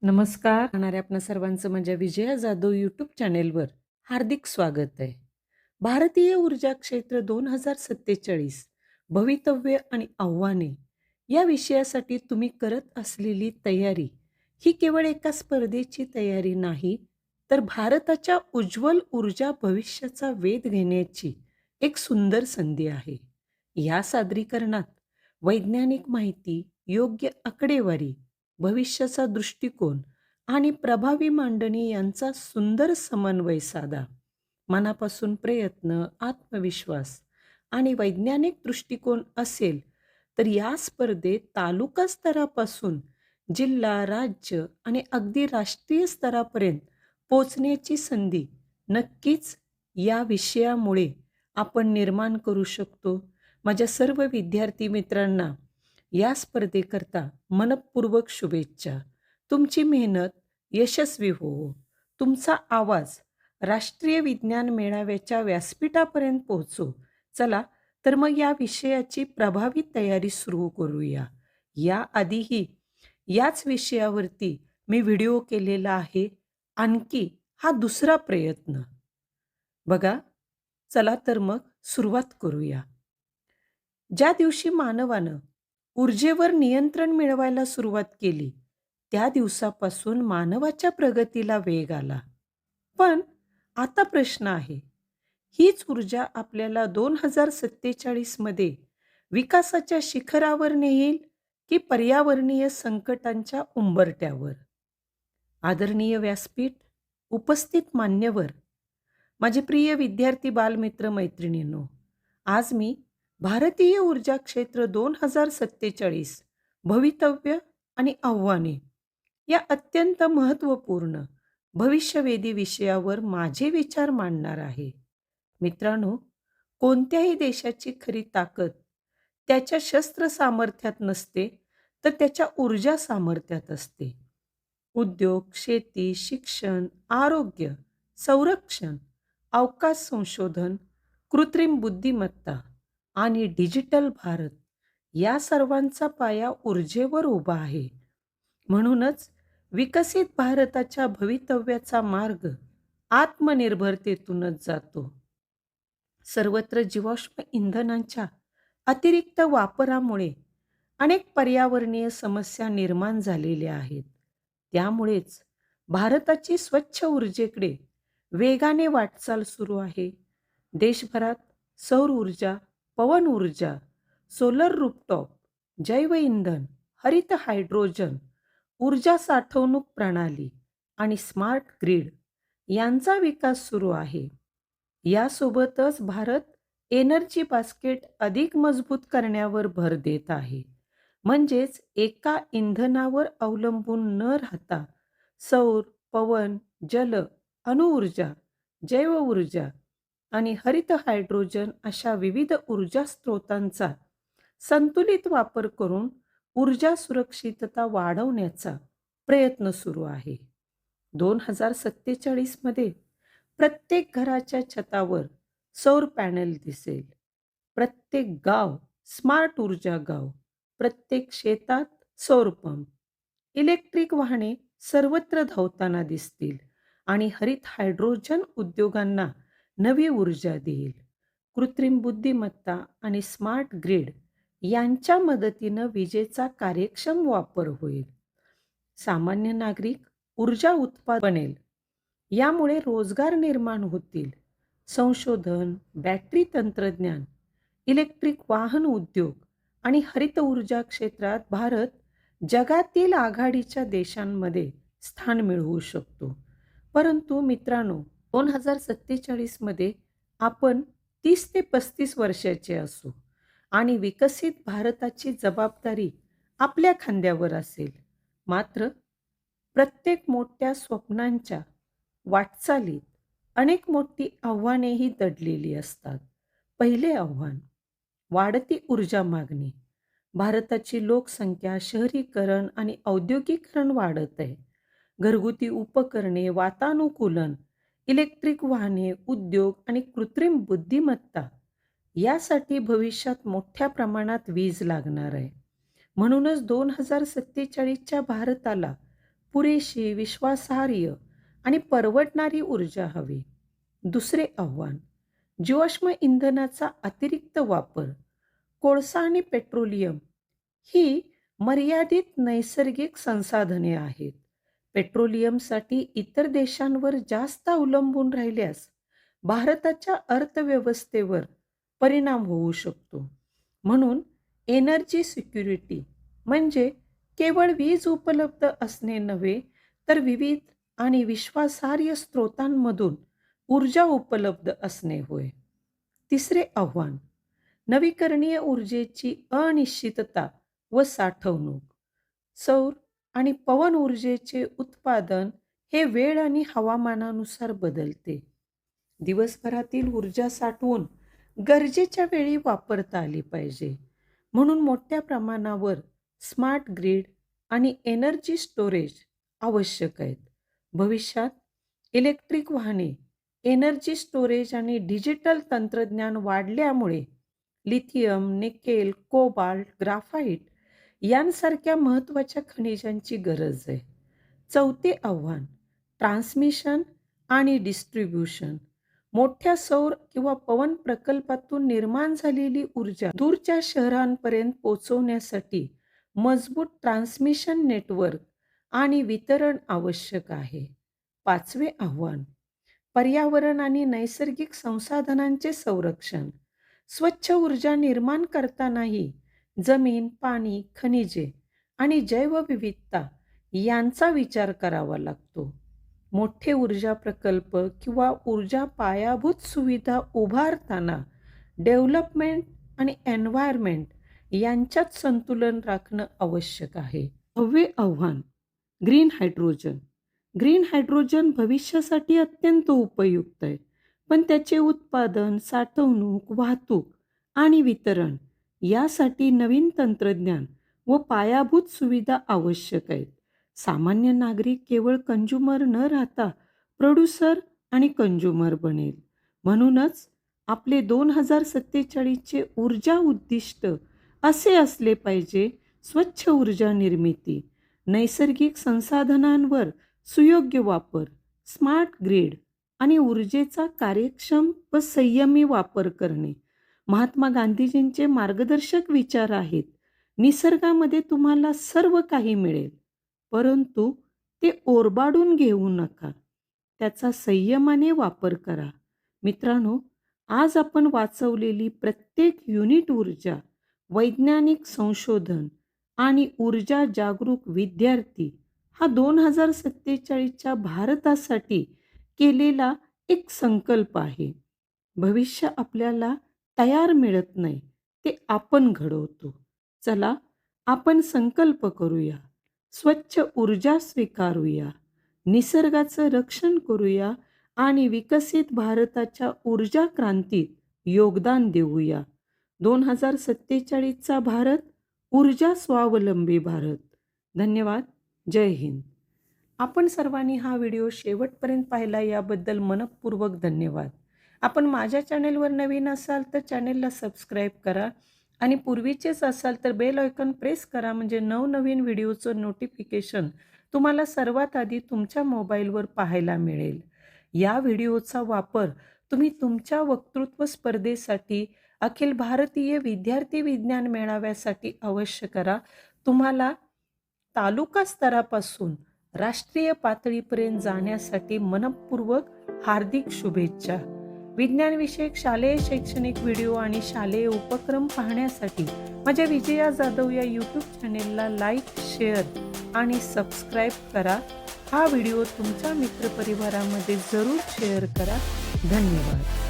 नमस्कार. राहणाऱ्या आपणा सर्वांचं माझ्या विजया जाधव यूट्यूब चॅनेलवर हार्दिक स्वागत आहे. भारतीय ऊर्जा क्षेत्र 2047 भवितव्य आणि आव्हाने या विषयासाठी तुम्ही करत असलेली तयारी ही केवळ एका स्पर्धेची तयारी नाही, तर भारताच्या उज्ज्वल ऊर्जा भविष्याचा वेध घेण्याची एक सुंदर संधी आहे. या सादरीकरणात वैज्ञानिक माहिती, योग्य आकडेवारी, भविष्याचा दृष्टिकोन आणि प्रभावी मांडणी यांचा सुंदर समन्वय साधा. मनापासून प्रयत्न, आत्मविश्वास आणि वैज्ञानिक दृष्टिकोन असेल, तर या स्पर्धेत तालुका स्तरापासून जिल्हा, राज्य आणि अगदी राष्ट्रीय स्तरापर्यंत पोचण्याची संधी नक्कीच या विषयामुळे आपण निर्माण करू शकतो. माझ्या सर्व विद्यार्थी मित्रांना या स्पर्धेकरता मनःपूर्वक शुभेच्छा. तुमची मेहनत यशस्वी हो. तुमचा आवाज राष्ट्रीय विज्ञान मेळाव्याच्या व्यासपीठापर्यंत पोहोचो. चला तर मग या विषयाची प्रभावी तयारी सुरू करूया. याआधीही याच विषयावरती मी व्हिडिओ केलेला आहे. आणखी हा दुसरा प्रयत्न. बघा, चला तर मग सुरुवात करूया. ज्या दिवशी मानवानं ऊर्जेवर नियंत्रण मिळवायला सुरुवात केली, त्या दिवसापासून मानवाच्या प्रगतीला वेग आला. पण आता प्रश्न आहे, हीच ऊर्जा आपल्याला 2047 मध्ये विकासाच्या शिखरावर नेईल की पर्यावरणीय संकटांच्या उंबरठ्यावर? आदरणीय व्यासपीठ, उपस्थित मान्यवर, माझे प्रिय विद्यार्थी बालमित्र मैत्रिणींनो, आज मी भारतीय ऊर्जा क्षेत्र 2047 भवितव्य आणि आव्हाने या अत्यंत महत्त्वपूर्ण भविष्यवेधी विषयावर माझे विचार मांडणार आहे. मित्रांनो, कोणत्याही देशाची खरी ताकद त्याच्या शस्त्र सामर्थ्यात नसते, तर त्याच्या ऊर्जा सामर्थ्यात असते. उद्योग, शेती, शिक्षण, आरोग्य, संरक्षण, अवकाश संशोधन, कृत्रिम बुद्धिमत्ता आणि डिजिटल भारत या सर्वांचा पाया ऊर्जेवर उभा आहे. म्हणूनच विकसित भारताच्या भवितव्याचा मार्ग आत्मनिर्भरतेतूनच जातो. सर्वत्र जीवाश्म इंधनांच्या अतिरिक्त वापरामुळे अनेक पर्यावरणीय समस्या निर्माण झालेल्या आहेत. त्यामुळेच भारताची स्वच्छ ऊर्जेकडे वेगाने वाटचाल सुरू आहे. देशभरात सौर ऊर्जा, पवन ऊर्जा, सोलर रूफटॉप, जैवइंधन, हरित हायड्रोजन, ऊर्जा साठवणूक प्रणाली आणि स्मार्ट ग्रिड यांचा विकास सुरू आहे. यासोबतच भारत एनर्जी बास्केट अधिक मजबूत करण्यावर भर देत आहे. म्हणजेच एका इंधनावर अवलंबून न राहता सौर, पवन, जल, अणुऊर्जा, जैवऊर्जा आणि हरित हायड्रोजन अशा विविध ऊर्जा स्रोतांचा संतुलित वापर करून ऊर्जा सुरक्षितता वाढवण्याचा प्रयत्न सुरू आहे. 2047 मध्ये प्रत्येक घराच्या छतावर सौर पॅनेल दिसेल. प्रत्येक गाव स्मार्ट ऊर्जा गाव, प्रत्येक शेतात सौर पंप, इलेक्ट्रिक वाहने सर्वत्र धावताना दिसतील आणि हरित हायड्रोजन उद्योगांना नवी ऊर्जा देईल. कृत्रिम बुद्धिमत्ता आणि स्मार्ट ग्रिड यांच्या मदतीनं विजेचा कार्यक्षम वापर होईल. सामान्य नागरिक ऊर्जा उत्पादन बनेल. यामुळे रोजगार निर्माण होतील. संशोधन, बॅटरी तंत्रज्ञान, इलेक्ट्रिक वाहन उद्योग आणि हरित ऊर्जा क्षेत्रात भारत जगातील आघाडीच्या देशांमध्ये स्थान मिळवू शकतो. परंतु मित्रांनो, 2047 मध्ये आपण 30 ते 35 वर्षाचे असू आणि विकसित भारताची जबाबदारी आपल्या खांद्यावर असेल. मात्र प्रत्येक मोठ्या स्वप्नांच्या वाटचालीत अनेक मोठी आव्हानेही दडलेली असतात. पहिले आव्हान, वाढती ऊर्जा मागणी. भारताची लोकसंख्या, शहरीकरण आणि औद्योगिकरण वाढत आहे. घरगुती उपकरणे, वातानुकूलन, इलेक्ट्रिक वाहने, उद्योग आणि कृत्रिम बुद्धिमत्ता यासाठी भविष्यात मोठ्या प्रमाणात वीज लागणार आहे. म्हणूनच 2047च्या भारताला पुरेशी, विश्वासार्ह आणि परवडणारी ऊर्जा हवी. दुसरे आव्हान, जीवाश्म इंधनाचा अतिरिक्त वापर. कोळसा आणि पेट्रोलियम ही मर्यादित नैसर्गिक संसाधने आहेत. पेट्रोलियमसाठी इतर देशांवर जास्त अवलंबून राहिल्यास भारताच्या अर्थव्यवस्थेवर परिणाम होऊ शकतो. म्हणून एनर्जी सिक्युरिटी म्हणजे केवळ वीज उपलब्ध असणे नव्हे, तर विविध आणि विश्वासार्ह स्रोतांमधून ऊर्जा उपलब्ध असणे होय. तिसरे आव्हान, नवीकरणीय ऊर्जेची अनिश्चितता व साठवणूक. सौर आणि पवन ऊर्जेचे उत्पादन हे वेळ आणि हवामानानुसार बदलते. दिवसभरातील ऊर्जा साठवून गरजेच्या वेळी वापरता आली पाहिजे. म्हणून मोठ्या प्रमाणावर स्मार्ट ग्रिड आणि एनर्जी स्टोरेज आवश्यक आहेत. भविष्यात इलेक्ट्रिक वाहने, एनर्जी स्टोरेज आणि डिजिटल तंत्रज्ञान वाढल्यामुळे लिथियम, निकेल, कोबाल्ट, ग्राफाइट यांसारख्या महत्त्वाच्या खनिजांची गरज आहे. चौथे आव्हान, ट्रान्समिशन आणि डिस्ट्रीब्युशन. मोठ्या सौर किंवा पवन प्रकल्पातून निर्माण झालेली ऊर्जा दूरच्या शहरांपर्यंत पोहोचवण्यासाठी मजबूत ट्रान्समिशन नेटवर्क आणि वितरण आवश्यक आहे. पाचवे आव्हान, पर्यावरण आणि नैसर्गिक संसाधनांचे संरक्षण. स्वच्छ ऊर्जा निर्माण करतानाही जमीन, पाणी, खनिजे आणि जैवविविधता यांचा विचार करावा लागतो. मोठे ऊर्जा प्रकल्प किंवा ऊर्जा पायाभूत सुविधा उभारताना डेव्हलपमेंट आणि एन्व्हायरमेंट यांच्यात संतुलन राखणं आवश्यक आहे. 6वे आव्हान, ग्रीन हायड्रोजन. ग्रीन हायड्रोजन भविष्यासाठी अत्यंत उपयुक्त आहे, पण त्याचे उत्पादन, साठवणूक, वाहतूक आणि वितरण यासाठी नवीन तंत्रज्ञान व पायाभूत सुविधा आवश्यक आहेत. सामान्य नागरिक केवळ कंझ्युमर न राहता प्रोड्युसर आणि कंझ्युमर बनेल. म्हणूनच आपले 2047चे ऊर्जा उद्दिष्ट असे असले पाहिजे: स्वच्छ ऊर्जा निर्मिती, नैसर्गिक संसाधनांवर सुयोग्य वापर, स्मार्ट ग्रिड आणि ऊर्जेचा कार्यक्षम व संयमी वापर करणे. महात्मा गांधीजींचे मार्गदर्शक विचार आहेत. निसर्गामध्ये तुम्हाला सर्व काही मिळेल, परंतु ते ओरबाडून घेऊ नका. त्याचा संयमाने वापर करा. मित्रांनो, आज आपण वाचवलेली प्रत्येक युनिट ऊर्जा, वैज्ञानिक संशोधन आणि ऊर्जा जागरूक विद्यार्थी हा 2047च्या भारतासाठी केलेला एक संकल्प आहे. भविष्य आपल्याला तयार मिळत नाही, ते आपण घडवतो. चला, आपण संकल्प करूया, स्वच्छ ऊर्जा स्वीकारूया, निसर्गाचं रक्षण करूया आणि विकसित भारताच्या ऊर्जा क्रांतीत योगदान देऊया. 2047चा भारत, ऊर्जा स्वावलंबी भारत. धन्यवाद. जय हिंद. आपण सर्वांनी हा व्हिडिओ शेवटपर्यंत पाहिला याबद्दल मनपूर्वक धन्यवाद. आपण माझ्या चॅनेलवर नवीन असाल तर चॅनेलला सबस्क्राईब करा आणि पूर्वीचेच असाल तर बेल आयकॉन प्रेस करा, म्हणजे नवनवीन व्हिडिओचं नोटिफिकेशन तुम्हाला सर्वात आधी तुमच्या मोबाईलवर पाहायला मिळेल. या व्हिडिओचा वापर तुम्ही तुमच्या वक्तृत्व स्पर्धेसाठी, अखिल भारतीय विद्यार्थी विज्ञान मेळाव्यासाठी अवश्य करा. तुम्हाला तालुका स्तरापासून राष्ट्रीय पातळीपर्यंत जाण्यासाठी मनपूर्वक हार्दिक शुभेच्छा. विज्ञानविषयक शालेय शैक्षणिक व्हिडिओ आणि शालेय उपक्रम पाहण्यासाठी माझ्या विजया जाधव या यूट्यूब चॅनेलला लाईक, शेअर आणि सबस्क्राईब करा. हा व्हिडिओ तुमच्या मित्रपरिवारामध्ये जरूर शेअर करा. धन्यवाद.